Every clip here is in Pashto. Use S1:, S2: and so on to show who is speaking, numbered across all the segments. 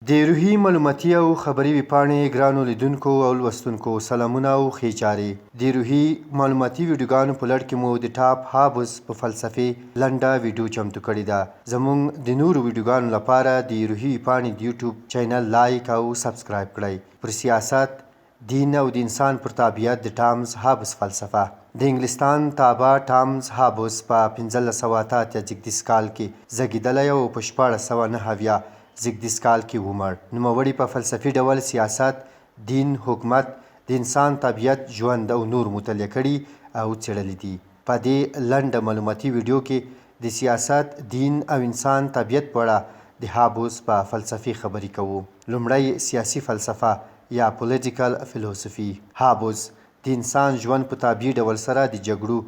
S1: د روهي مالوماتي او خبرې پاڼې ګرانو لیدونکو او لوستونکو سلامونه او ښې چارې. د روهي مالوماتي ویډیوګانو په لړ کې مو د ټاپ هابز په فلسفې لنډه ویډیو چمتو کړې ده. زموږ د نورو ویډیوګانو لپاره د روهي پاڼې د یوټیوب چینل لایک او سبسکرایب کړئ. پر سیاست، دین او د انسان پر طعبيت د ټامز هابز فلسفه. د انګستان تعبه ټامز هابز په 1588 زږېدلی کال کې زږېدلی او په 1609 زږېدلی کال کې ومړ. نوموړي په فلسفي ډول سیاست، دین، حکومت، د انسان طبیعت، ژوند او نور مطالعه کړي او څېړلي دي. په دې لنډه معلوماتي ویډیو کې د سیاست، دین او انسان طبیعت په اړه د هابز په فلسفي خبرې کوو. لومړی سیاسي فلسفه یا پولیټیکل فلسفي. هابز د انسان ژوند په طبیعي ډول سره د جګړو،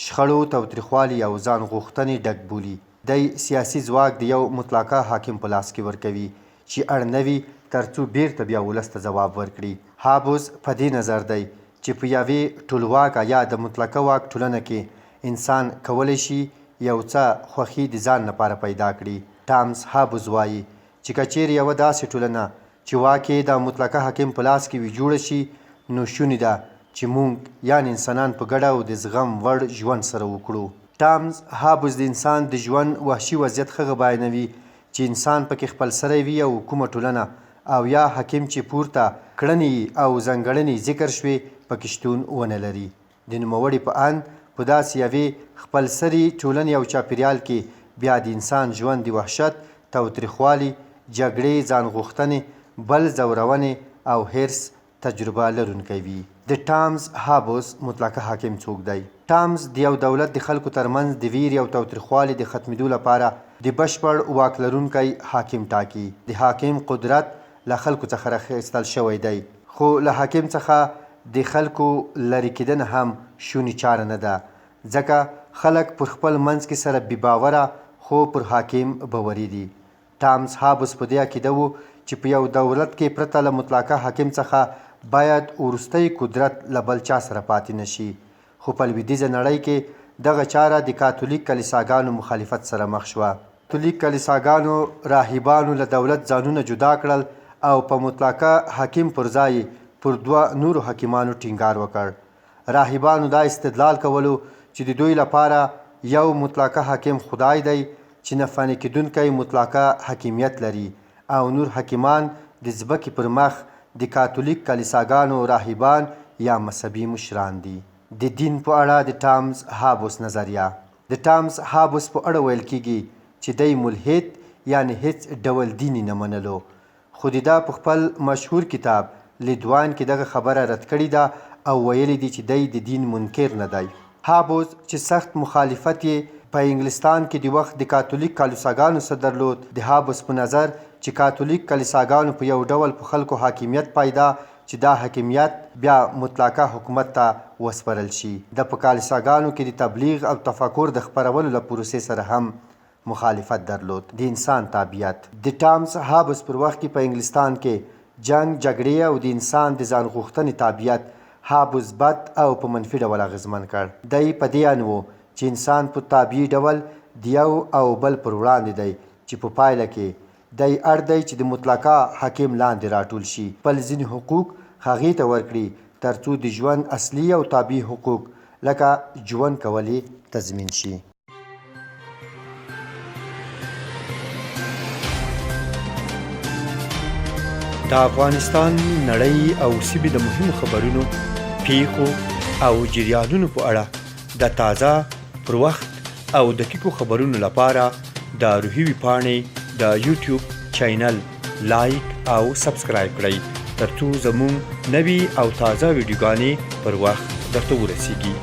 S1: شخړو، تاوتريخوالي او ځان غوښتنې ډک بولي. دی سیاسي ځواک د یو مطلقه حاکم په لاس کې ورکوي چې اړ نه وي ترڅو بیرته بیا ولس ته ځواب ورکړي. هابز په دې نظر دی چې په یوې ټولواکه یا د مطلقه واک ټولنه کې انسان کولی شي یو څه خوښي د ځان لپاره پیدا کړي. ټامز هابز وایي چې که چیرې یوه داسې ټولنه چې واک یې د مطلقه حاکم په لاس کې وي جوړه شي، نو شونې ده چې موږ یعنې انسانان په ګډه او د زغم وړ ژوند سره وکړو. ټامز هابز د انسان د ژوند وحشي وضعیت هغه بیانوي چې انسان پکې خپل سری وي او کومه ټولنه او یا حاکم چې پورته کړنې او ځانګړنې ذکر شوې پکې شتون ونه لري. د نوموړي په اند په داسې یوې خپل سري ټولنې او چاپیریال کې بیا د انسان ژوند د وحشت، تاوتريخوالي، جګړې، ځان غوښتنې، بل ځورونې او حرص تجربه لرونکی وي. د ټامز هابز مطلقه حاکم څوک دی؟ ټامز د یو دولت د خلکو ترمنځ د ویرې او تاوتريخوالي د ختمېدو لپاره د بشپړ واک لرونکی حاکم ټاکي. د حاکم قدرت له خلکو څخه راخیستل شوی دی، خو له حاکم څخه د خلکو لرې کېدنه هم شونې چاره نه ده، ځکه خلک پر خپل منځ کې سره بې باوره خو پر حاکم باوري دي. ټامز هابز په دې عقیده و چې په یو دولت کې پرته له مطلقه حاکم څخه باید وروستی قدرت له بل چا سره پاتې نشي. خو په لویدیځه نړۍ کې دغه چاره د کاتولیک کلیساګانو مخالفت سره مخ شوه. کاتولیک کلیساګانو راهبانو له دولت ځانونه جدا کړل او په مطلقه حاکم پر ځای پر دوه نورو حاکمانو ټینګار وکړ. راهبانو دا استدلال کولو چې د دوی لپاره یو مطلقه حاکم خدای دی چې نه فانی کېدونکی مطلقه حاکمیت لري او نور حاکمان د ځمکې پر مخ د کاتولیک کلیساګانو راهبان یا مذهبي مشران دي. د دین په اړه د ټامز هابز نظریه. د ټامز هابز په اړه ویل کیږي چې دی ملحد یعنی هیڅ ډول دیني نه منلو، خو د ده په خپل مشهور کتاب لیدوان کې دغه خبره رد کړې ده او ویلي دي چې دی د دین منکر نه دی. هابز چې سخت مخالفت یې په انګلستان کې د وخت د کاتولیک کلیساګانو سره درلود، د هابز په نظر چې کاتولیک کلیساګانو په یو ډول په خلکو حاکمیت پیدا چې دا حاکمیت بیا مطلقه حکومت ته وسپارل شي. د په کلیساګانو کې د تبلیغ او تفکر د خپرولو له پروسې سره هم مخالفت درلود. د انسان طبیعت. د ټامز هابز پر وخت کې په انګلستان کې جنگ، جګړې او د انسان د ځان غوښتنې طبیعت هابز بد او په منفي ډول اغېزمن کړ. دی په دې ان و چې انسان په طبیعي ډول د یو او بل پر وړاندې دی چې په پایله کې دی اړ دی چې د مطلقه حاکم لاندې راټول شي، خپل ځینې حقوق هغې ته ورکړي ترڅو د ژوند اصلي او طبیعي حقوق لکه ژوند کول تضمین شي. د افغانستان، نړۍ او سیمې د مهمو خبرونو، پیښو او جریانونو په اړه د تازه، پر وخت او دقیقو خبرونو لپاره د روهي پاڼې د یوټیوب چینل لایک او سبسکرایب کړئ ترڅو زموږ نوي او تازه ویډیوګانې پر وخت درته ورسیږي.